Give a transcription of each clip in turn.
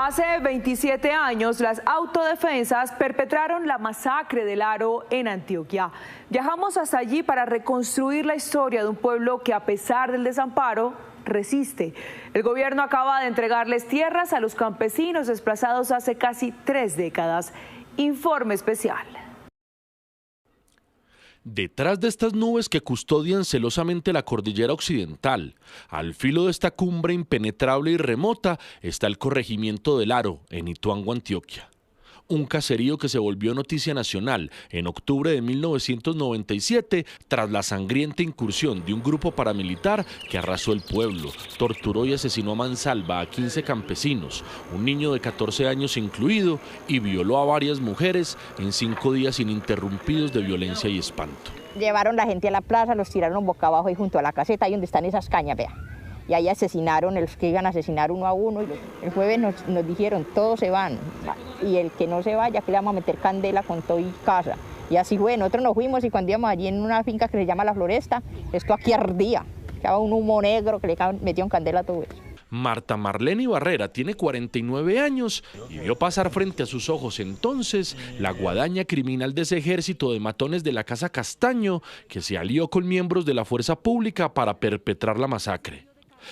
Hace 27 años, las autodefensas perpetraron la masacre del Aro en Antioquia. Viajamos hasta allí para reconstruir la historia de un pueblo que, a pesar del desamparo, resiste. El gobierno acaba de entregarles tierras a los campesinos desplazados hace casi 3 décadas. Informe especial. Detrás de estas nubes que custodian celosamente la cordillera occidental, al filo de esta cumbre impenetrable y remota, está el corregimiento del Aro, en Ituango, Antioquia. Un caserío que se volvió noticia nacional en octubre de 1997 tras la sangrienta incursión de un grupo paramilitar que arrasó el pueblo, torturó y asesinó a mansalva a 15 campesinos, un niño de 14 años incluido, y violó a varias mujeres en 5 días ininterrumpidos de violencia y espanto. Llevaron la gente a la plaza, los tiraron boca abajo ahí junto a la caseta, ahí donde están esas cañas, vea. Y ahí asesinaron, los que iban a asesinar uno a uno. Y el jueves nos dijeron, todos se van. Y el que no se vaya, que le vamos a meter candela con todo y casa. Y así fue, nosotros nos fuimos y cuando íbamos allí en una finca que se llama La Floresta, esto aquí ardía. Quedaba un humo negro que le metieron candela a todo eso. Marta Marlene Barrera tiene 49 años y vio pasar frente a sus ojos entonces la guadaña criminal de ese ejército de matones de la Casa Castaño que se alió con miembros de la fuerza pública para perpetrar la masacre.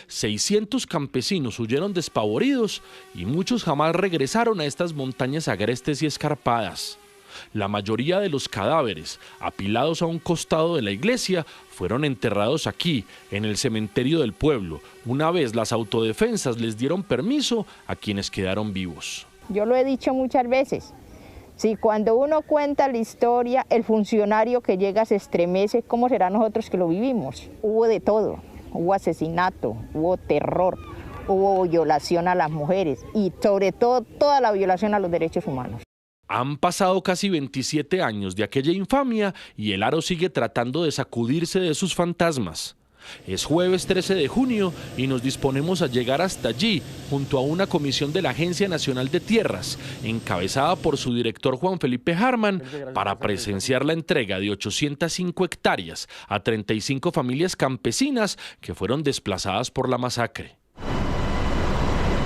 600 campesinos huyeron despavoridos y muchos jamás regresaron a estas montañas agrestes y escarpadas. La mayoría de los cadáveres, apilados a un costado de la iglesia, fueron enterrados aquí, en el cementerio del pueblo, una vez las autodefensas les dieron permiso a quienes quedaron vivos. Yo lo he dicho muchas veces, si cuando uno cuenta la historia, el funcionario que llega se estremece, ¿cómo será nosotros que lo vivimos? Hubo de todo. Hubo asesinato, hubo terror, hubo violación a las mujeres y sobre todo toda la violación a los derechos humanos. Han pasado casi 27 años de aquella infamia y el Aro sigue tratando de sacudirse de sus fantasmas. Es jueves 13 de junio y nos disponemos a llegar hasta allí junto a una comisión de la Agencia Nacional de Tierras, encabezada por su director Juan Felipe Harman, para presenciar la entrega de 805 hectáreas a 35 familias campesinas que fueron desplazadas por la masacre.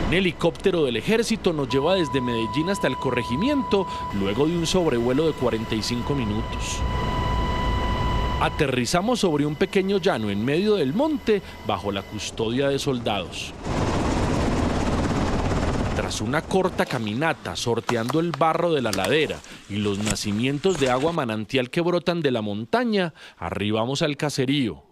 Un helicóptero del ejército nos lleva desde Medellín hasta el corregimiento luego de un sobrevuelo de 45 minutos. Aterrizamos sobre un pequeño llano en medio del monte bajo la custodia de soldados. Tras una corta caminata sorteando el barro de la ladera y los nacimientos de agua manantial que brotan de la montaña, arribamos al caserío.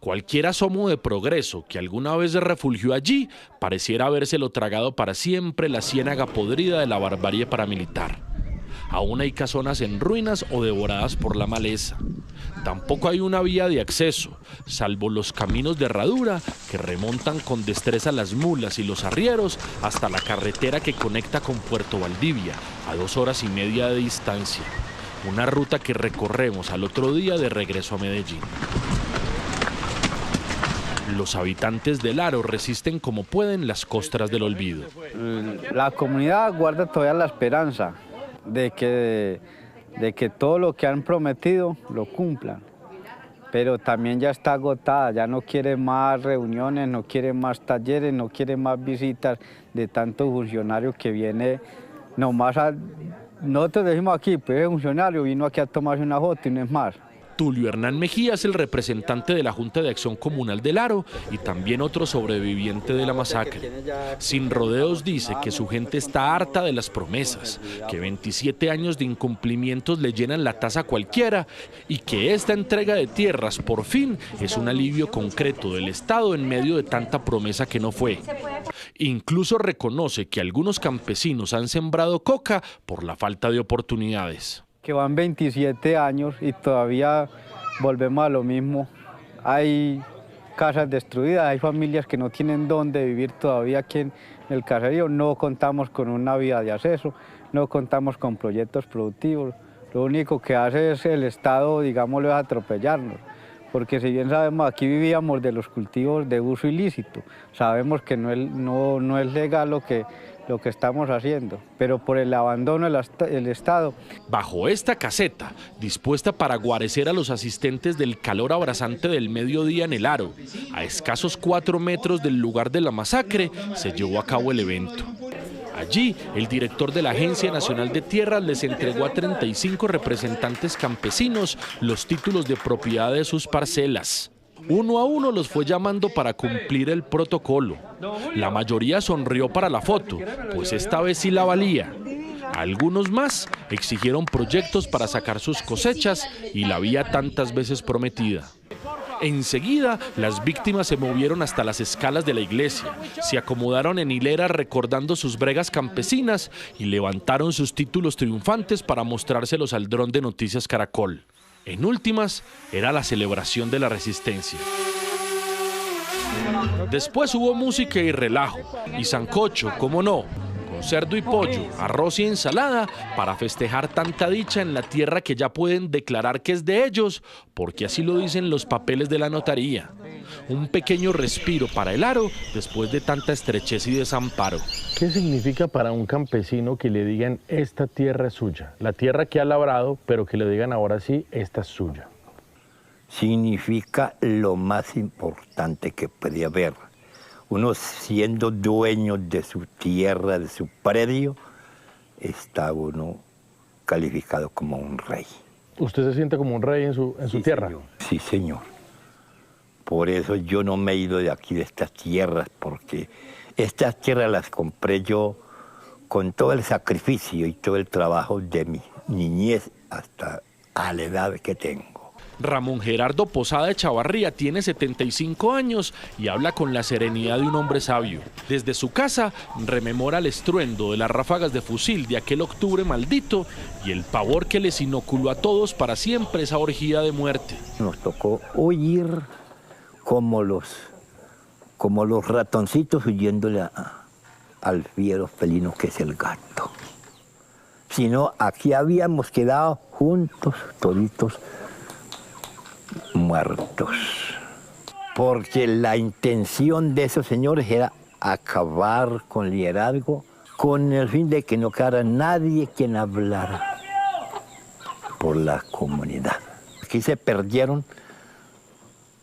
Cualquier asomo de progreso que alguna vez se refugió allí pareciera habérselo tragado para siempre la ciénaga podrida de la barbarie paramilitar. Aún hay casonas en ruinas o devoradas por la maleza. Tampoco hay una vía de acceso, salvo los caminos de herradura que remontan con destreza las mulas y los arrieros hasta la carretera que conecta con Puerto Valdivia, a 2 horas y media de distancia. Una ruta que recorremos al otro día de regreso a Medellín. Los habitantes del Aro resisten como pueden las costras del olvido. La comunidad guarda todavía la esperanza de que todo lo que han prometido lo cumplan, pero también ya está agotada, ya no quiere más reuniones, no quiere más talleres, no quiere más visitas de tantos funcionarios que viene nomás a... Nosotros decimos aquí, pues el funcionario vino aquí a tomarse una foto y no es más. Tulio Hernán Mejía es el representante de la Junta de Acción Comunal del Aro y también otro sobreviviente de la masacre. Sin rodeos dice que su gente está harta de las promesas, que 27 años de incumplimientos le llenan la taza a cualquiera y que esta entrega de tierras por fin es un alivio concreto del Estado en medio de tanta promesa que no fue. Incluso reconoce que algunos campesinos han sembrado coca por la falta de oportunidades. Que van 27 años y todavía volvemos a lo mismo. Hay casas destruidas, hay familias que no tienen dónde vivir todavía aquí en el caserío. No contamos con una vía de acceso, no contamos con proyectos productivos. Lo único que hace es el Estado, digámoslo, es atropellarnos. Porque si bien sabemos, aquí vivíamos de los cultivos de uso ilícito. Sabemos que no es legal lo que estamos haciendo, pero por el abandono del Estado. Bajo esta caseta, dispuesta para guarecer a los asistentes del calor abrasante del mediodía en el Aro, a escasos 4 metros del lugar de la masacre, se llevó a cabo el evento. Allí, el director de la Agencia Nacional de Tierras les entregó a 35 representantes campesinos los títulos de propiedad de sus parcelas. Uno a uno los fue llamando para cumplir el protocolo. La mayoría sonrió para la foto, pues esta vez sí la valía. Algunos más exigieron proyectos para sacar sus cosechas y la vía tantas veces prometida. Enseguida, las víctimas se movieron hasta las escalas de la iglesia, se acomodaron en hileras recordando sus bregas campesinas y levantaron sus títulos triunfantes para mostrárselos al dron de Noticias Caracol. En últimas, era la celebración de la resistencia. Después hubo música y relajo, y sancocho, cómo no, con cerdo y pollo, arroz y ensalada, para festejar tanta dicha en la tierra que ya pueden declarar que es de ellos, porque así lo dicen los papeles de la notaría. Un pequeño respiro para el Aro después de tanta estrechez y desamparo. ¿Qué significa para un campesino que le digan esta tierra es suya? La tierra que ha labrado, pero que le digan ahora sí, esta es suya. Significa lo más importante que puede haber. Uno siendo dueño de su tierra, de su predio, está uno calificado como un rey. ¿Usted se siente como un rey en su tierra? Señor. Sí, señor. Por eso yo no me he ido de aquí, de estas tierras, porque estas tierras las compré yo con todo el sacrificio y todo el trabajo de mi niñez hasta a la edad que tengo. Ramón Gerardo Posada Echavarría tiene 75 años y habla con la serenidad de un hombre sabio. Desde su casa rememora el estruendo de las ráfagas de fusil de aquel octubre maldito y el pavor que les inoculó a todos para siempre esa orgía de muerte. Nos tocó huir como los ratoncitos huyéndole al fiero felino que es el gato. Si no, aquí habíamos quedado juntos, toditos, muertos, porque la intención de esos señores era acabar con el liderazgo con el fin de que no quedara nadie quien hablara por la comunidad. Aquí se perdieron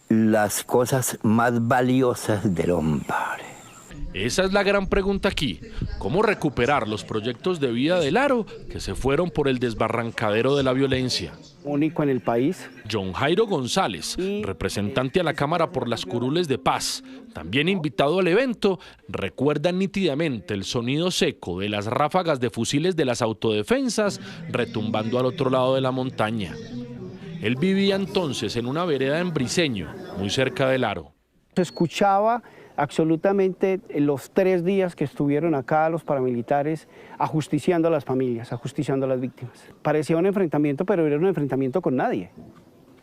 las cosas más valiosas del hombre. Esa es la gran pregunta aquí. ¿Cómo recuperar los proyectos de vida del Aro que se fueron por el desbarrancadero de la violencia? Único en el país. John Jairo González, representante a la Cámara por las Curules de Paz, también invitado al evento, recuerda nítidamente el sonido seco de las ráfagas de fusiles de las autodefensas retumbando al otro lado de la montaña. Él vivía entonces en una vereda en Briceño, muy cerca del Aro. Se escuchaba absolutamente los 3 días que estuvieron acá los paramilitares ajusticiando a las familias, ajusticiando a las víctimas. Parecía un enfrentamiento, pero era un enfrentamiento con nadie.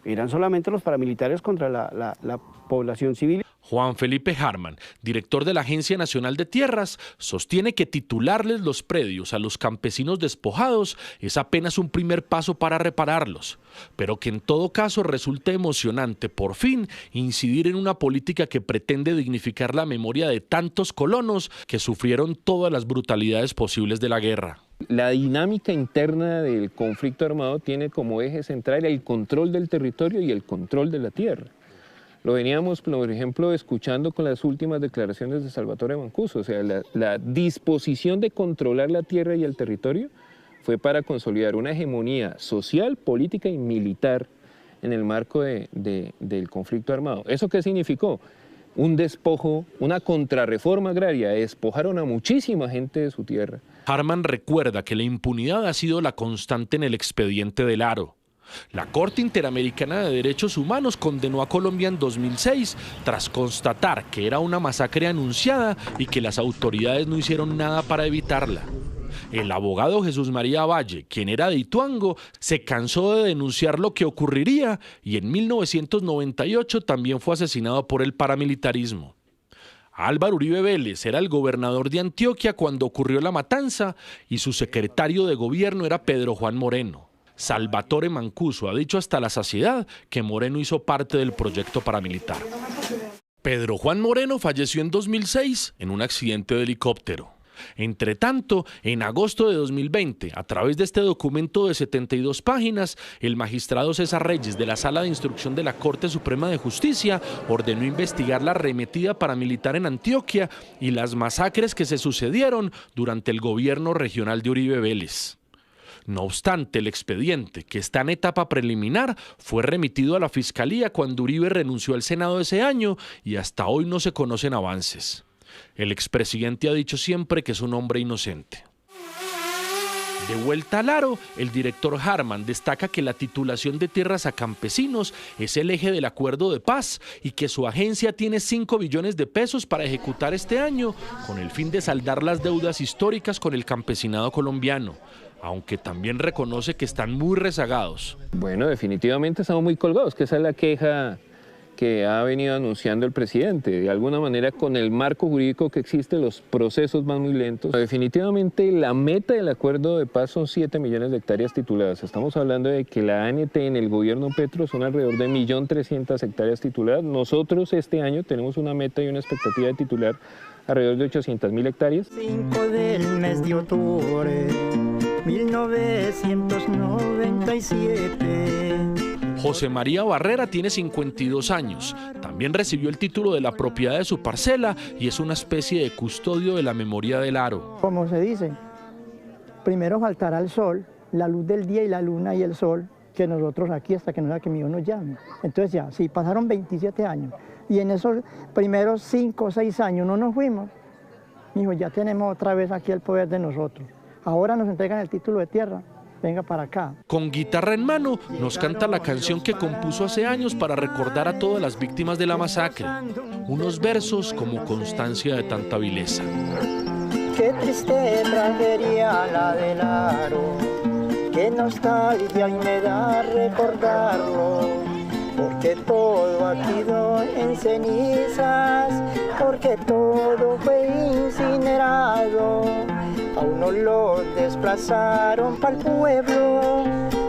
Eran solamente los paramilitares contra la población civil. Juan Felipe Harman, director de la Agencia Nacional de Tierras, sostiene que titularles los predios a los campesinos despojados es apenas un primer paso para repararlos, pero que en todo caso resulta emocionante por fin incidir en una política que pretende dignificar la memoria de tantos colonos que sufrieron todas las brutalidades posibles de la guerra. La dinámica interna del conflicto armado tiene como eje central el control del territorio y el control de la tierra. Lo veníamos, por ejemplo, escuchando con las últimas declaraciones de Salvatore Mancuso. O sea, la disposición de controlar la tierra y el territorio fue para consolidar una hegemonía social, política y militar en el marco del conflicto armado. ¿Eso qué significó? Un despojo, una contrarreforma agraria, despojaron a muchísima gente de su tierra. Harman recuerda que la impunidad ha sido la constante en el expediente del Aro. La Corte Interamericana de Derechos Humanos condenó a Colombia en 2006 tras constatar que era una masacre anunciada y que las autoridades no hicieron nada para evitarla. El abogado Jesús María Valle, quien era de Ituango, se cansó de denunciar lo que ocurriría y en 1998 también fue asesinado por el paramilitarismo. Álvaro Uribe Vélez era el gobernador de Antioquia cuando ocurrió la matanza y su secretario de gobierno era Pedro Juan Moreno. Salvatore Mancuso ha dicho hasta la saciedad que Moreno hizo parte del proyecto paramilitar. Pedro Juan Moreno falleció en 2006 en un accidente de helicóptero. Entre tanto, en agosto de 2020, a través de este documento de 72 páginas, el magistrado César Reyes de la Sala de Instrucción de la Corte Suprema de Justicia ordenó investigar la arremetida paramilitar en Antioquia y las masacres que se sucedieron durante el gobierno regional de Uribe Vélez. No obstante, el expediente, que está en etapa preliminar, fue remitido a la Fiscalía cuando Uribe renunció al Senado ese año y hasta hoy no se conocen avances. El expresidente ha dicho siempre que es un hombre inocente. De vuelta al Aro, el director Harman destaca que la titulación de tierras a campesinos es el eje del acuerdo de paz y que su agencia tiene 5 billones de pesos para ejecutar este año con el fin de saldar las deudas históricas con el campesinado colombiano, aunque también reconoce que están muy rezagados. Bueno, definitivamente estamos muy colgados, que esa es la queja que ha venido anunciando el presidente. De alguna manera, con el marco jurídico que existe, los procesos van muy lentos. Definitivamente, la meta del acuerdo de paz son 7 millones de hectáreas tituladas. Estamos hablando de que la ANT en el gobierno Petro son alrededor de 1.300.000 hectáreas tituladas. Nosotros este año tenemos una meta y una expectativa de titular alrededor de 800.000 hectáreas. 5 del mes de octubre, 1997. José María Barrera tiene 52 años, también recibió el título de la propiedad de su parcela y es una especie de custodio de la memoria del Aro. Como se dice, primero faltará el sol, la luz del día y la luna y el sol, que nosotros aquí hasta que no sea que mi hijo nos llame. Entonces ya, sí, pasaron 27 años y en esos primeros 5 o 6 años no nos fuimos. Mi hijo, ya tenemos otra vez aquí el poder de nosotros. Ahora nos entregan el título de tierra. Venga para acá. Con guitarra en mano nos canta la canción que compuso hace años para recordar a todas las víctimas de la masacre. Unos versos como constancia de tanta vileza. Qué triste tragedia la del Aro, qué nostalgia y me da recordarlo, porque todo aquí quedó en cenizas, porque todo fue incinerado. A uno lo desplazaron para el pueblo,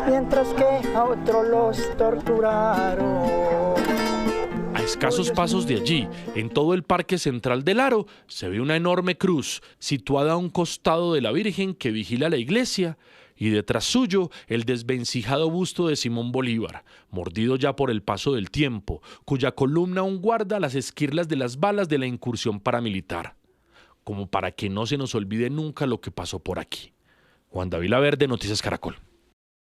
mientras que a otro los torturaron. A escasos pasos de allí, en todo el Parque Central del Aro, se ve una enorme cruz situada a un costado de la Virgen que vigila la iglesia y detrás suyo el desvencijado busto de Simón Bolívar, mordido ya por el paso del tiempo, cuya columna aún guarda las esquirlas de las balas de la incursión paramilitar. Como para que no se nos olvide nunca lo que pasó por aquí. Juan David Laverde, Noticias Caracol.